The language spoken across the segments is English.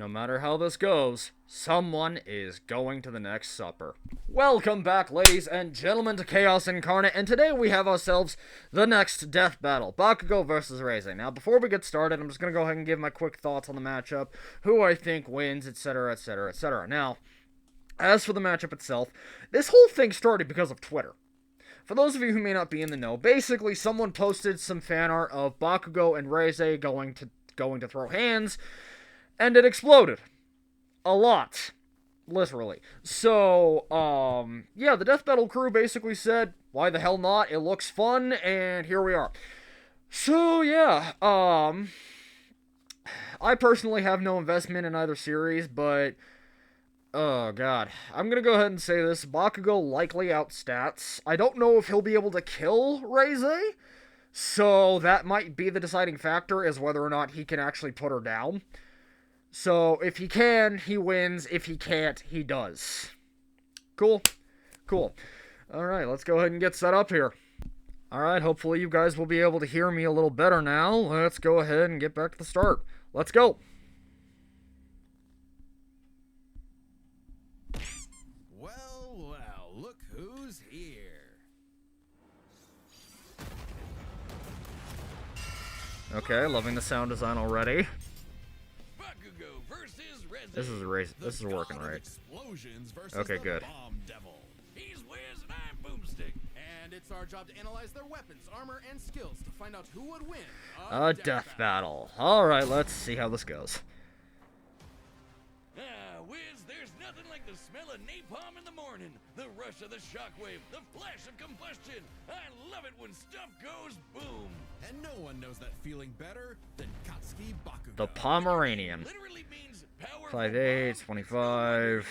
No matter how this goes, someone is going to the next supper. Welcome back, ladies and gentlemen, to Chaos Incarnate, and today we have ourselves the next death battle, Bakugo versus Reze. Now, before we get started, I'm just going to go ahead and give my quick thoughts on the matchup, who I think wins, etc., etc., etc. Now, as for the matchup itself, this whole thing started because of Twitter. For those of you who may not be in the know, basically someone posted some fan art of Bakugo and Reze going to throw hands, and it exploded. A lot. Literally. So, yeah, the Death Battle crew basically said, why the hell not? It looks fun, and here we are. So, yeah, I personally have no investment in either series, but oh, God. I'm gonna go ahead and say this. Bakugo likely outstats. I don't know if he'll be able to kill Reze, so that might be the deciding factor, is whether or not he can actually put her down. So, if he can, he wins. If he can't, he does. Cool? Cool. Alright, let's go ahead and get set up here. Alright, hopefully you guys will be able to hear me a little better now. Let's go ahead and get back to the start. Let's go! Well, look who's here. Okay, loving the sound design already. Bakugo versus Reze. This is working right. Okay, good. He's Wiz and I'm Boomstick. And it's our job to analyze their weapons, armor, and skills to find out who would win A death battle. Alright, let's see how this goes. Wiz, there's nothing like the smell of napalm in the morning, the rush of the shockwave, the flash of combustion. I love it when stuff goes boom. And no one knows that feeling better than Katsuki Bakugo. The Pomeranian. Literally means power. 5'8", 25,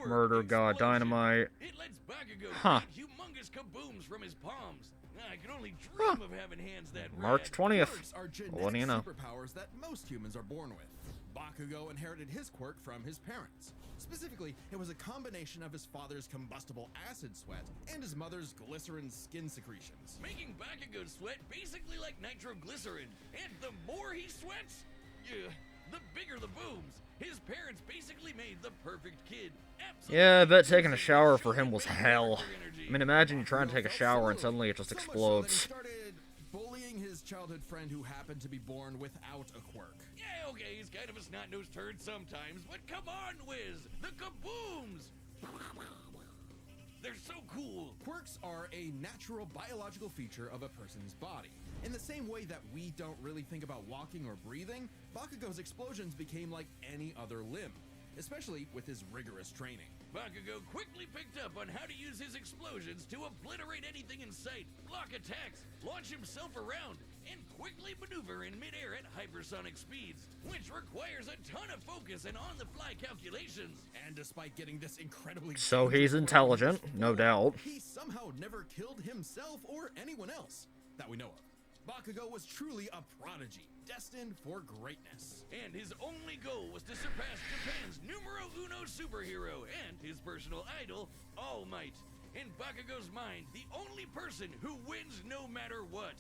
murder god dynamite. It lets Bakugo Huh. create humongous kabooms from his palms. I can only dream of having hands that March rad. 20th. Quirks are genetic What do you know? superpowers that most humans are born with. Bakugo inherited his quirk from his parents. Specifically, it was a combination of his father's combustible acid sweat and his mother's glycerin skin secretions, making Bakugo's sweat basically like nitroglycerin. And the more he sweats, the bigger the booms. His parents basically made the perfect kid. Absolutely. Yeah, I bet taking a shower for him was hell. I mean, imagine you trying to take a shower and suddenly it just explodes. So much so that he started bullying his childhood friend who happened to be born without a quirk. Yeah, okay, he's kind of a snot-nosed turd sometimes, but come on, Wiz! The kabooms! They're so cool! Quirks are a natural biological feature of a person's body. In the same way that we don't really think about walking or breathing, Bakugo's explosions became like any other limb, especially with his rigorous training. Bakugo quickly picked up on how to use his explosions to obliterate anything in sight, block attacks, launch himself around, and quickly maneuver in midair at hypersonic speeds, which requires a ton of focus and on-the-fly calculations. And despite getting this incredibly... So he's intelligent, no doubt. He somehow never killed himself or anyone else that we know of. Bakugo was truly a prodigy, destined for greatness. And his only goal was to surpass Japan's numero uno superhero and his personal idol, All Might. In Bakugo's mind, the only person who wins no matter what.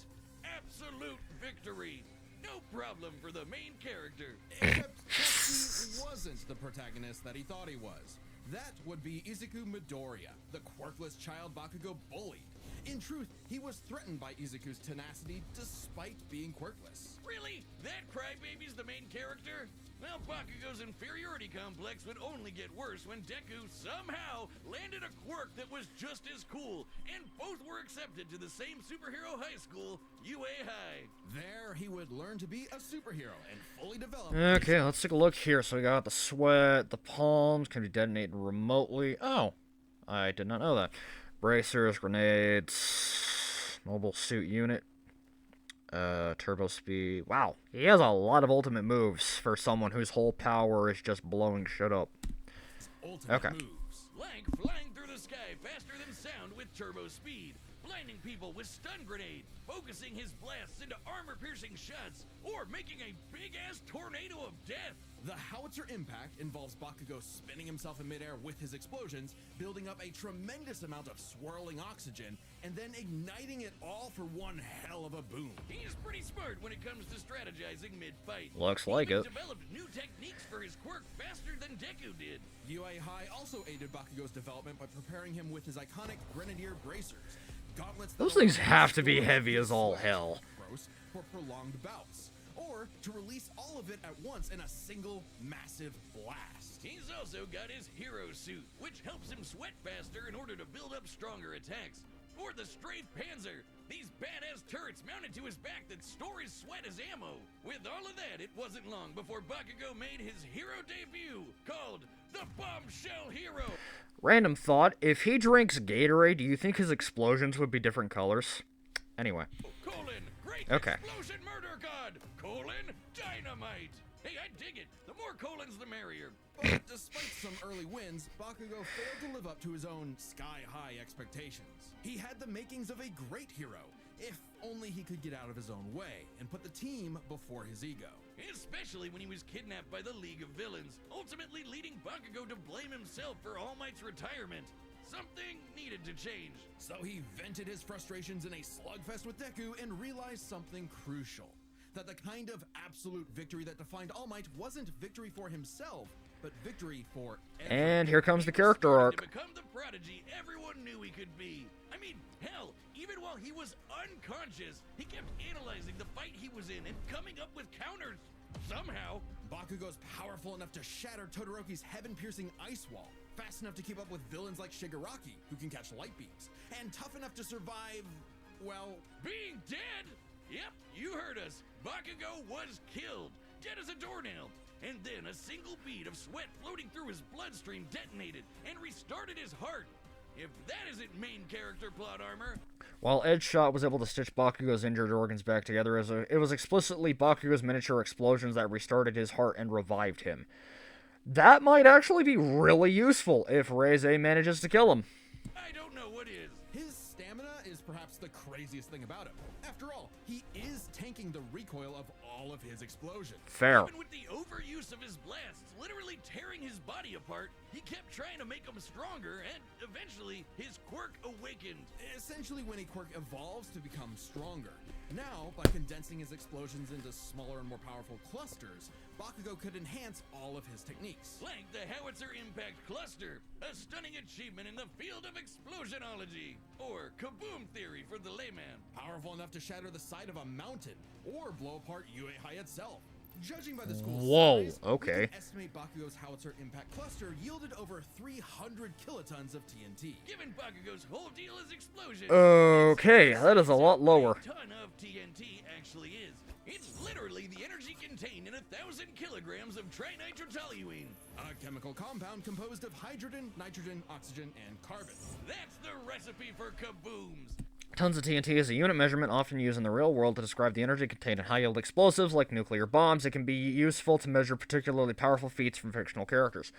Absolute victory. No problem for the main character. Except he wasn't the protagonist that he thought he was. That would be Izuku Midoriya, the quirkless child Bakugo bullied. In truth, he was threatened by Izuku's tenacity despite being quirkless. Really? That crybaby's the main character? Well, Bakugo's inferiority complex would only get worse when Deku somehow landed a quirk that was just as cool, and both were accepted to the same superhero high school, UA High. There, he would learn to be a superhero and fully develop... Okay, let's take a look here. So we got the sweat, the palms, can be detonated remotely. Oh, I did not know that. Bracers, grenades, mobile suit unit, turbo speed. Wow, he has a lot of ultimate moves for someone whose whole power is just blowing shit up. Ultimate moves, like flying through the sky faster than sound with turbo speed, blinding people with stun grenade, focusing his blasts into armor-piercing shots, or making a big-ass tornado of death. The howitzer impact involves Bakugo spinning himself in midair with his explosions, building up a tremendous amount of swirling oxygen, and then igniting it all for one hell of a boom. He's pretty smart when it comes to strategizing mid-fight. Looks like it. He developed new techniques for his quirk faster than Deku did. UA High also aided Bakugo's development by preparing him with his iconic Grenadier bracers. Gauntlets. Those things have to be heavy as all hell. For prolonged bouts, or to release all of it at once in a single massive blast. He's also got his hero suit, which helps him sweat faster in order to build up stronger attacks. Or the Strafe Panzer, these badass turrets mounted to his back that store his sweat as ammo. With all of that, it wasn't long before Bakugo made his hero debut, called the Bombshell Hero. Random thought, if he drinks Gatorade, do you think his explosions would be different colors? Anyway. Great okay. Explosion murder god! Dynamite! Hey, I dig it. The more colons, the merrier. But despite some early wins, Bakugo failed to live up to his own sky-high expectations. He had the makings of a great hero, if only he could get out of his own way and put the team before his ego. Especially when he was kidnapped by the League of Villains, ultimately leading Bakugo to blame himself for All Might's retirement. Something needed to change. So he vented his frustrations in a slugfest with Deku and realized something crucial. That the kind of absolute victory that defined All Might wasn't victory for himself, but victory for everyone. And here comes the character arc. To become the prodigy everyone knew he could be. I mean, hell, even while he was unconscious, he kept analyzing the fight he was in and coming up with counters. Somehow, Bakugo's powerful enough to shatter Todoroki's heaven-piercing ice wall, fast enough to keep up with villains like Shigaraki, who can catch light beams, and tough enough to survive, well, being dead. Yep, you heard us. Bakugo was killed, dead as a doornail. And then a single bead of sweat floating through his bloodstream detonated and restarted his heart. If that isn't main character plot armor. While Edgeshot was able to stitch Bakugo's injured organs back together, it was explicitly Bakugo's miniature explosions that restarted his heart and revived him. That might actually be really useful if Reze manages to kill him. I don't know what is. His stamina is perhaps the craziest thing about him. After all, he is tanking the recoil of all of his explosions. Fair. Even with the overuse of his blasts, literally tearing his body apart, he kept trying to make him stronger, and eventually, his quirk awakened. Essentially when a quirk evolves to become stronger. Now, by condensing his explosions into smaller and more powerful clusters, Bakugo could enhance all of his techniques. Like the Howitzer Impact Cluster, a stunning achievement in the field of explosionology. Or Kaboom Theory for the layman, powerful enough to shatter the side of a mountain, or blow apart UA itself. Judging by the school's size, okay. we can estimate Bakugo's Howitzer Impact Cluster yielded over 300 kilotons of TNT. Given Bakugo's whole deal is explosion. Okay, that is a lot lower. A ton of TNT actually is. It's literally the energy contained in 1,000 kilograms of trinitrotoluene, a chemical compound composed of hydrogen, nitrogen, oxygen, and carbon. That's the recipe for kabooms. Tons of TNT is a unit measurement often used in the real world to describe the energy contained in high-yield explosives like nuclear bombs. It can be useful to measure particularly powerful feats from fictional characters.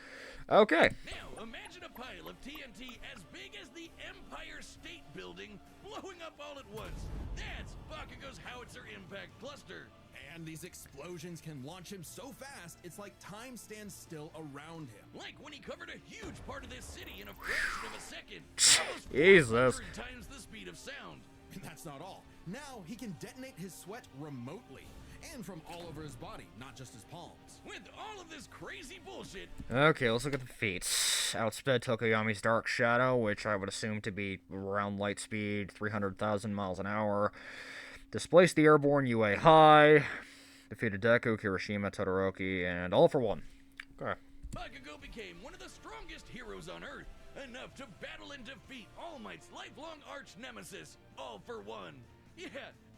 Okay. Now, imagine a pile of TNT as big as the Empire State Building blowing up all at once. That's Bakugo's Howitzer Impact Cluster. And these explosions can launch him so fast, it's like time stands still around him. Like when he covered a huge part of this city in a fraction of a second. Jesus. 400 times the speed of sound. And that's not all. Now he can detonate his sweat remotely. And from all over his body, not just his palms. With all of this crazy bullshit. Okay, let's look at the feats. Outsped Tokoyami's Dark Shadow, which I would assume to be around light speed, 300,000 miles an hour. Displaced the airborne UA High. Defeated Deku, Kirishima, Todoroki, and All for One. Okay. Bakugo became one of the strongest heroes on Earth, enough to battle and defeat All Might's lifelong arch nemesis, All for One. Yeah,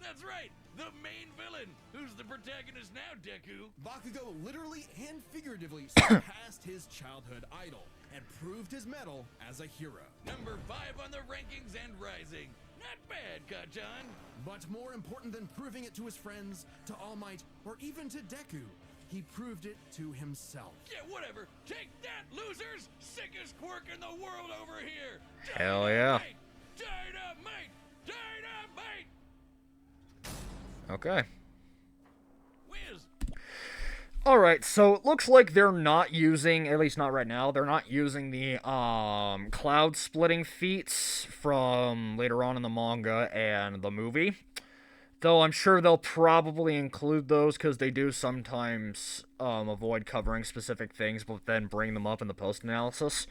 that's right, the main villain, who's the protagonist now, Deku. Bakugo literally and figuratively surpassed his childhood idol and proved his mettle as a hero. Number 5 on the rankings and rising. Not bad, Kachan. But more important than proving it to his friends, to All Might, or even to Deku, he proved it to himself. Yeah, whatever. Take that, losers! Sickest quirk in the world over here! Hell yeah. Dynamite! Okay. Whiz! Alright, so it looks like they're not using, at least not right now, they're not using the cloud splitting feats from later on in the manga and the movie. Though I'm sure they'll probably include those because they do sometimes avoid covering specific things but then bring them up in the post-analysis.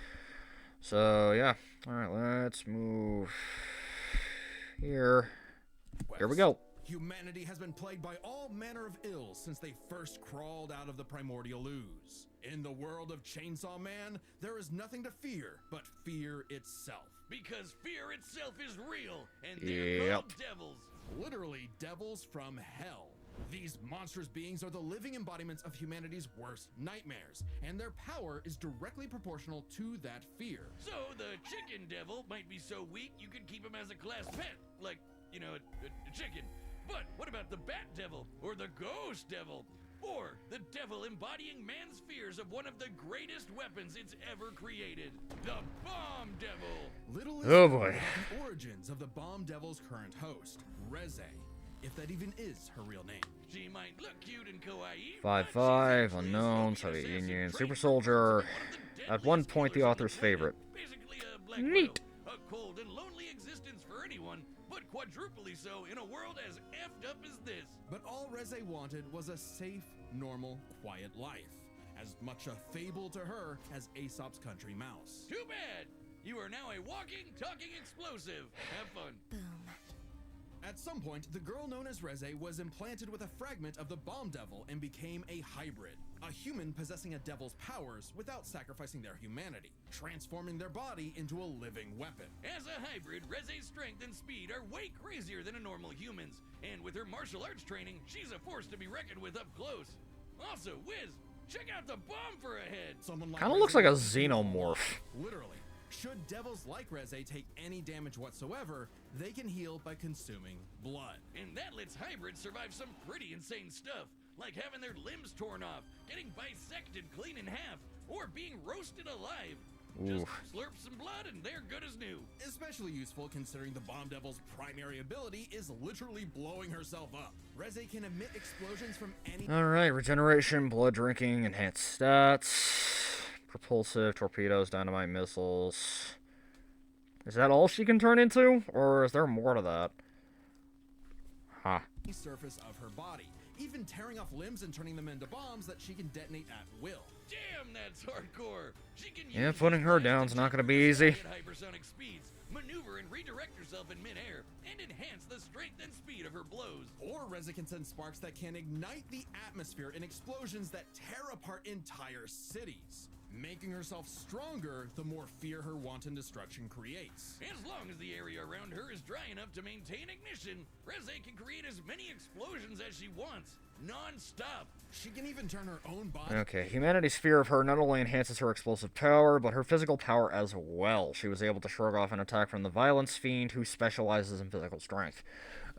So, yeah. Alright, let's move here. Here we go. Humanity has been plagued by all manner of ills since they first crawled out of the primordial ooze. In the world of Chainsaw Man, there is nothing to fear but fear itself. Because fear itself is real, and they're called devils. Literally devils from hell. These monstrous beings are the living embodiments of humanity's worst nightmares, and their power is directly proportional to that fear. So the chicken devil might be so weak you could keep him as a class pet, like, you know, a chicken. But what about the bat devil, or the ghost devil, or the devil embodying man's fears of one of the greatest weapons it's ever created, the bomb devil? Little is Oh boy. the origins of the bomb devil's current host, Reze, if that even is her real name. She might look cute and kawaii. 5'5", unknown, Soviet Union, super soldier. At one point, the author's favorite. Basically a black Neat. widow. A cold and lonely existence for anyone, but quadruply so in a world as effed up as this. But all Reze wanted was a safe, normal, quiet life. As much a fable to her as Aesop's country mouse. Too bad! You are now a walking, talking explosive. Have fun. Boom. At some point, the girl known as Reze was implanted with a fragment of the bomb devil and became a hybrid. A human possessing a devil's powers without sacrificing their humanity, transforming their body into a living weapon. As a hybrid, Reze's strength and speed are way crazier than a normal human's. And with her martial arts training, she's a force to be reckoned with up close. Also, Wiz, check out the bomb for a head. Someone like Kind of looks like a Reze- xenomorph. Literally. Should devils like Reze take any damage whatsoever, they can heal by consuming blood. And that lets hybrids survive some pretty insane stuff, like having their limbs torn off, getting bisected clean in half, or being roasted alive. Just Oof. slurp some blood and they're good as new. Especially useful considering the bomb devil's primary ability is literally blowing herself up. Reze can emit explosions from any... Alright, regeneration, blood drinking, enhanced stats, propulsive, torpedoes, dynamite missiles. Is that all she can turn into? Or is there more to that? Huh. surface of her body, even tearing off limbs and turning them into bombs that she can detonate at will. Damn, that's hardcore. She can Yeah, use putting these her blasts down's to not gonna jump be easy. at hypersonic speeds, maneuver and redirect herself in midair, and enhance the strength and speed of her blows. Or Reze can send sparks that can ignite the atmosphere in explosions that tear apart entire cities. Making herself stronger, the more fear her wanton destruction creates. As long as the area around her is dry enough to maintain ignition, Reze can create as many explosions as she wants, non-stop. She can even turn her own body... Okay, humanity's fear of her not only enhances her explosive power, but her physical power as well. She was able to shrug off an attack from the Violence Fiend, who specializes in physical strength.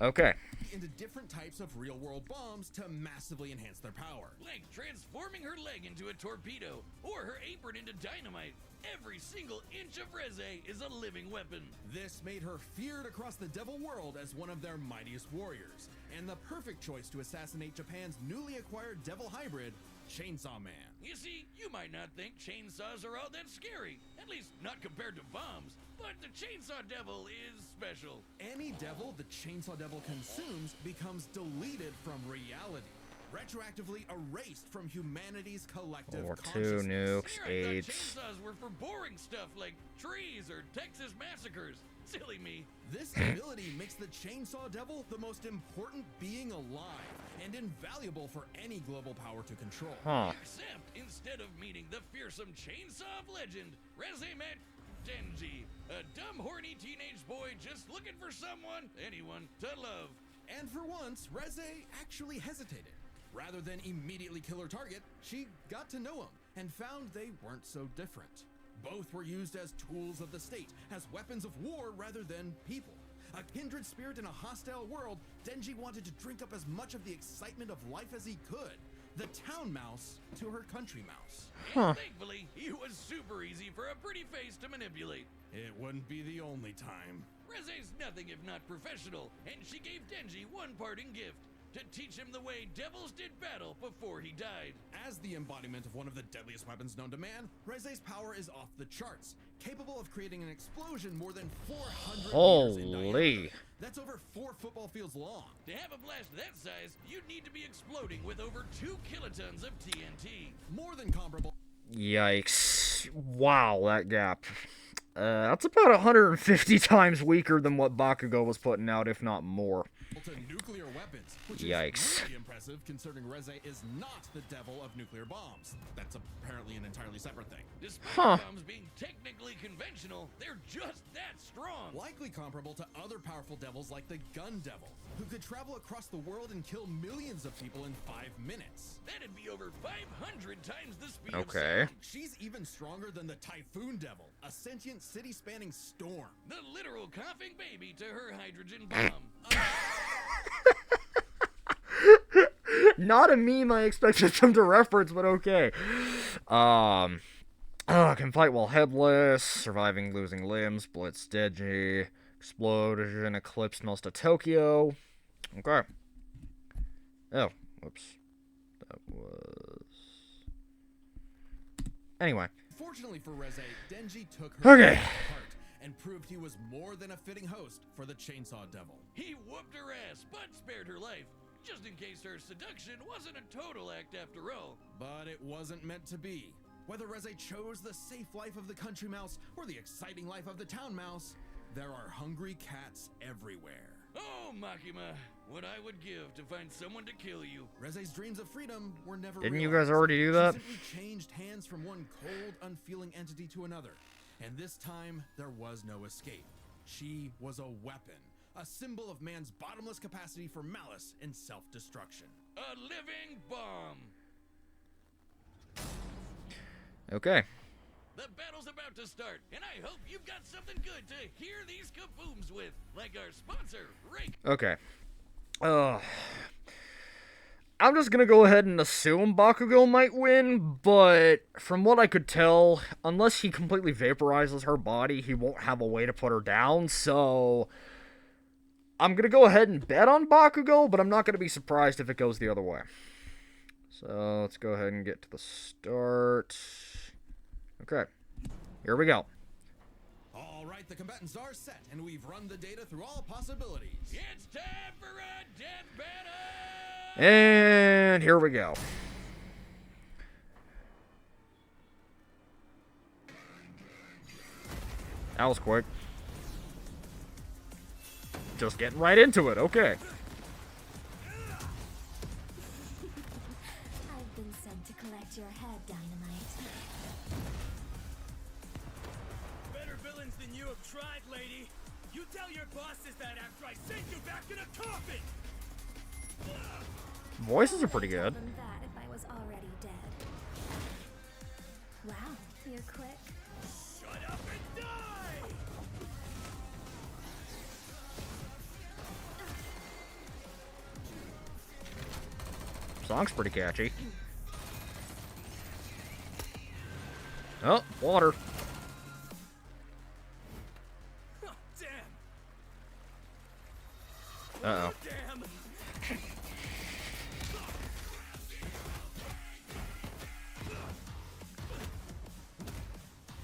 Okay. into different types of real-world bombs to massively enhance their power. Like transforming her leg into a torpedo, or her apron into dynamite. Every single inch of Reze is a living weapon. This made her feared across the devil world as one of their mightiest warriors, and the perfect choice to assassinate Japan's newly acquired devil hybrid, Chainsaw Man. You see, you might not think chainsaws are all that scary, at least not compared to bombs, but the Chainsaw Devil is special. Any devil the Chainsaw Devil consumes becomes deleted from reality, retroactively erased from humanity's collective World War II, consciousness. nukes, Here I AIDS. thought chainsaws were for boring stuff like trees or Texas massacres. Silly me. This ability makes the Chainsaw Devil the most important being alive and invaluable for any global power to control. Huh. Except instead of meeting the fearsome chainsaw of legend, Reze met Denji, a dumb, horny teenage boy just looking for someone, anyone, to love. And for once, Reze actually hesitated. Rather than immediately kill her target, she got to know him and found they weren't so different. Both were used as tools of the state, as weapons of war rather than people. A kindred spirit in a hostile world, Denji wanted to drink up as much of the excitement of life as he could. The town mouse to her country mouse. Huh. And thankfully, he was super easy for a pretty face to manipulate. It wouldn't be the only time. Reze's nothing if not professional, and she gave Denji one parting gift. to teach him the way devils did battle before he died. As the embodiment of one of the deadliest weapons known to man, Reze's power is off the charts, capable of creating an explosion more than 400 meters in diameter. Holy. That's over 4 football fields long. To have a blast that size, you'd need to be exploding with over 2 kilotons of TNT. More than comparable. Yikes. Wow, that gap. That's about 150 times weaker than what Bakugo was putting out, if not more. To nuclear weapons, which Yikes. is really impressive considering Reze is not the devil of nuclear bombs. That's apparently an entirely separate thing. Despite bombs being technically conventional, they're just that strong. Likely comparable to other powerful devils like the Gun Devil, who could travel across the world and kill millions of people in 5 minutes. That'd be over 500 times the speed of sound. She's even stronger than the Typhoon Devil, a sentient city-spanning storm. The literal coughing baby to her hydrogen bomb. Not a meme I expected them to reference, but okay. Can fight while headless, surviving losing limbs, blitz Deji, explosion, eclipsed most of Tokyo. Okay. Oh, whoops. That was... Anyway. Fortunately for Reze, Denji took her apart and proved he was more than a fitting host for the Chainsaw Devil. He whooped her ass, but spared her life, just in case her seduction wasn't a total act after all. But it wasn't meant to be. Whether Reze chose the safe life of the country mouse or the exciting life of the town mouse, there are hungry cats everywhere. Oh, Makima, what I would give to find someone to kill you. Reze's dreams of freedom were never Didn't you realized. guys already do that? She simply changed hands from one cold, unfeeling entity to another. And this time, there was no escape. She was a weapon, a symbol of man's bottomless capacity for malice and self-destruction. A living bomb. Okay. The battle's about to start, and I hope you've got something good to hear these kabooms with, like our sponsor, Rake. Okay. I'm just gonna go ahead and assume Bakugo might win, but from what I could tell, unless he completely vaporizes her body, he won't have a way to put her down, so... I'm gonna go ahead and bet on Bakugo, but I'm not gonna be surprised if it goes the other way. So, let's go ahead and get to the start. Okay. Here we go. All right, the combatants are set, and we've run the data through all possibilities. It's time for a death battle! And here we go. That was quick. Just getting right into it, okay. I've been sent to collect your head, Dynamite. Better villains than you have tried, lady. You tell your bosses that after I send you back in a coffin. Voices are pretty I'd tell good. them that if I was already dead. Wow, you're quick. Shut up and die! Song's pretty catchy. Oh, water. Oh, damn! Uh-oh. Damn!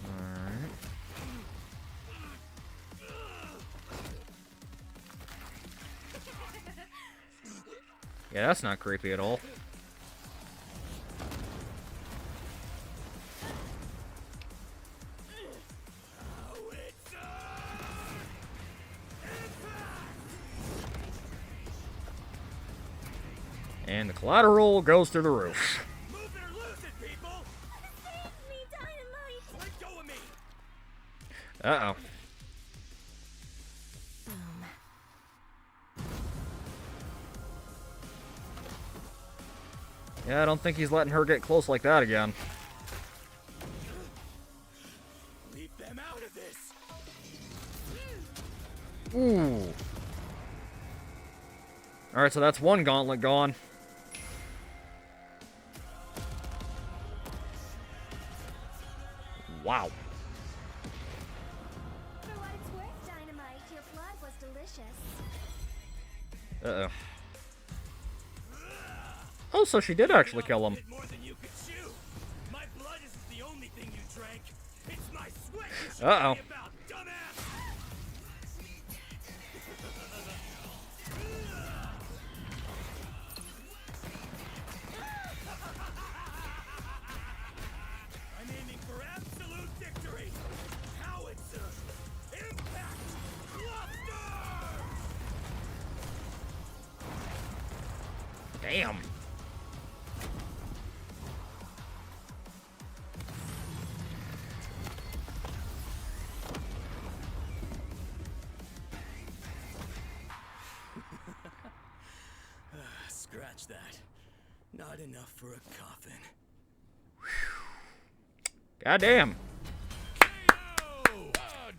Alright. Yeah, that's not creepy at all. And the collateral goes through the roof. Move it or lose it, people! Save me, Dynamite! Let go of me! Uh-oh. Boom. Yeah, I don't think he's letting her get close like that again. Leave them out of this! Ooh. Alright, so that's one gauntlet gone. Wow. For what it's worth, Dynamite, your blood was delicious. Uh-oh. Oh, so she did actually kill him. Bit more than you could chew. My blood isn't the only thing you drank. It's my sweat you should Uh-oh. worry about, dumbass. I'm aiming for absolute victory. Howitzer, impact, cluster. Damn. Scratch that. Not enough for a coffin. Goddamn. Oh,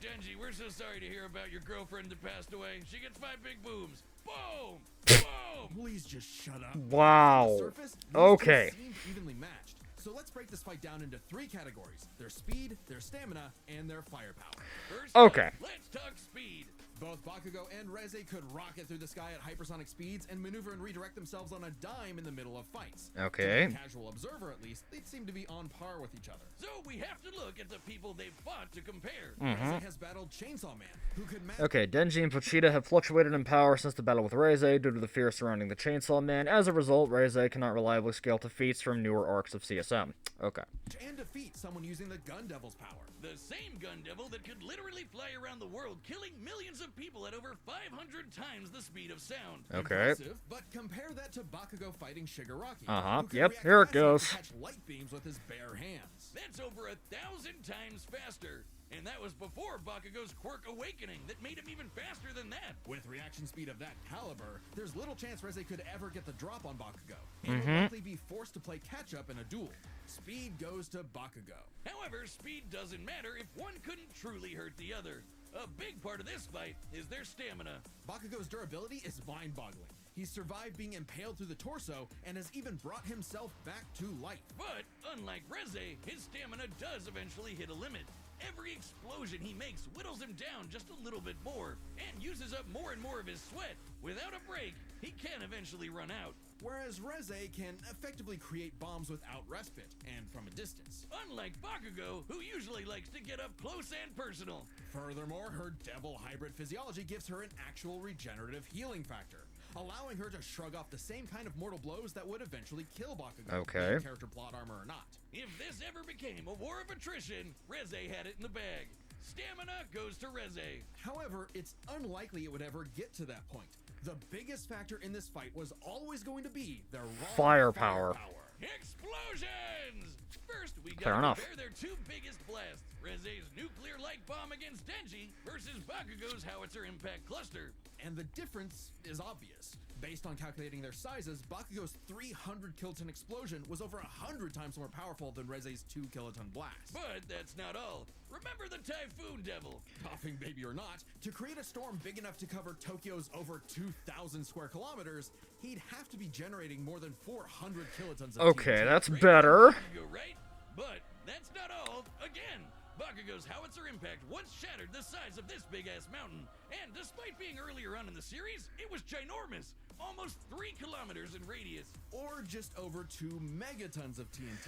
Denji, we're so sorry to hear about your girlfriend that passed away. She gets 5 big boobs. Boom! Boom! Please just shut up. Wow. On the surface, these two Okay. seem evenly matched. So let's break this fight down into 3 categories: their speed, their stamina, and their firepower. First Okay. up, let's talk speed. Both Bakugo and Reze could rocket through the sky at hypersonic speeds and maneuver and redirect themselves on a dime in the middle of fights. Okay. To the casual observer, at least, they seem to be on par with each other. So we have to look at the people they've fought to compare. Reze has battled Chainsaw Man, who could match Okay, Denji and Pochita have fluctuated in power since the battle with Reze due to the fear surrounding the Chainsaw Man. As a result, Reze cannot reliably scale to feats from newer arcs of CSM. Okay. and defeat someone using the Gun Devil's power. The same gun devil that could literally fly around the world, killing millions of people at over 500 times the speed of sound. Okay. Impressive, but compare that to Bakugo fighting Shigaraki. Uh-huh, who could yep, react here it fast enough goes. to catch light beams with his bare hands. That's over 1,000 times faster. And that was before Bakugo's quirk awakening that made him even faster than that. With reaction speed of that caliber, there's little chance Reze could ever get the drop on Bakugo, and will likely be forced to play catch-up in a duel. Speed goes to Bakugo. However, speed doesn't matter if one couldn't truly hurt the other. A big part of this fight is their stamina. Bakugo's durability is mind-boggling. He's survived being impaled through the torso and has even brought himself back to life. But, unlike Reze, his stamina does eventually hit a limit. Every explosion he makes whittles him down just a little bit more, and uses up more and more of his sweat. Without a break, he can eventually run out. Whereas Reze can effectively create bombs without respite, and from a distance. Unlike Bakugo, who usually likes to get up close and personal. Furthermore, her devil hybrid physiology gives her an actual regenerative healing factor, allowing her to shrug off the same kind of mortal blows that would eventually kill Bakugo, Okay. be character plot armor or not. If this ever became a war of attrition, Reze had it in the bag. Stamina goes to Reze. However, it's unlikely it would ever get to that point. The biggest factor in this fight was always going to be their raw Firepower. Explosions! First, we Fair gotta enough. compare their two biggest blasts. Reze's nuclear light bomb against Denji versus Bakugo's howitzer impact cluster. And the difference is obvious. Based on calculating their sizes, Bakugo's 300 kiloton explosion was over 100 times more powerful than Reze's 2 kiloton blast. But that's not all. Remember the Typhoon Devil? Coughing baby or not, to create a storm big enough to cover Tokyo's over 2,000 square kilometers, he'd have to be generating more than 400 kilotons of Okay, TNT. that's Great better. Bakugo, right? But that's not all. Again, Bakugo's howitzer impact once shattered the size of this big-ass mountain. And despite being earlier on in the series, it was ginormous. Almost 3 kilometers in radius. Or just over 2 megatons of TNT.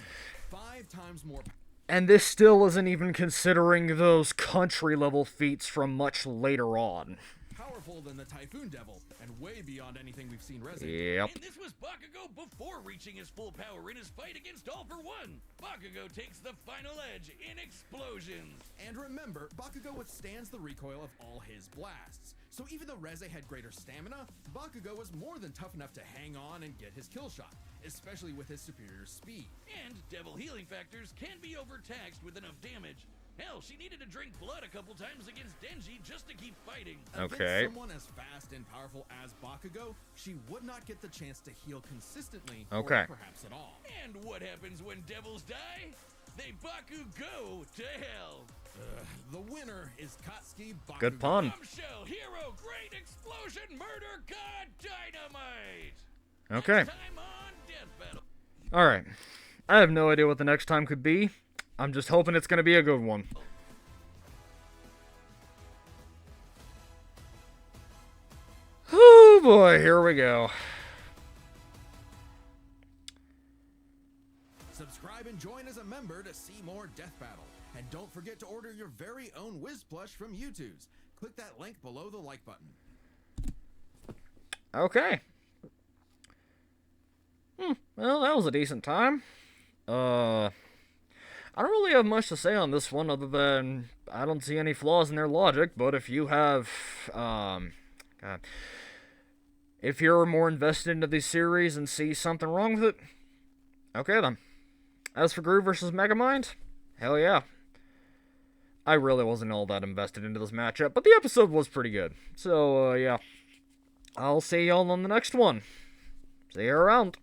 5 times more And this still isn't even considering those country-level feats from much later on. powerful than the Typhoon Devil, and way beyond anything we've seen Reze. Yep. And this was Bakugo before reaching his full power in his fight against All For One. Bakugo takes the final edge in explosions. And remember, Bakugo withstands the recoil of all his blasts. So even though Reze had greater stamina, Bakugo was more than tough enough to hang on and get his kill shot, especially with his superior speed. And devil healing factors can be overtaxed with enough damage. Hell, she needed to drink blood a couple times against Denji just to keep fighting. Okay. Against someone as fast and powerful as Bakugo, she would not get the chance to heal consistently, Okay. or perhaps at all. And what happens when devils die? They Bakugo to hell. The winner is Katsuki Bakugo. Good pun. Bombshell, hero, great explosion, murder, god, dynamite. Okay. Next time on Death Battle. Alright. I have no idea what the next time could be. I'm just hoping it's gonna be a good one. Oh boy, here we go. Subscribe and join as a member to see more Death Battle. And don't forget to order your very own Wiz plush from YouTube's. Click that link below the like button. Okay. Well, that was a decent time. I don't really have much to say on this one other than I don't see any flaws in their logic, but if you have, if you're more invested into the series and see something wrong with it, okay then. As for Groove versus Megamind, hell yeah. I really wasn't all that invested into this matchup, but the episode was pretty good. So, yeah. I'll see y'all on the next one. See you around.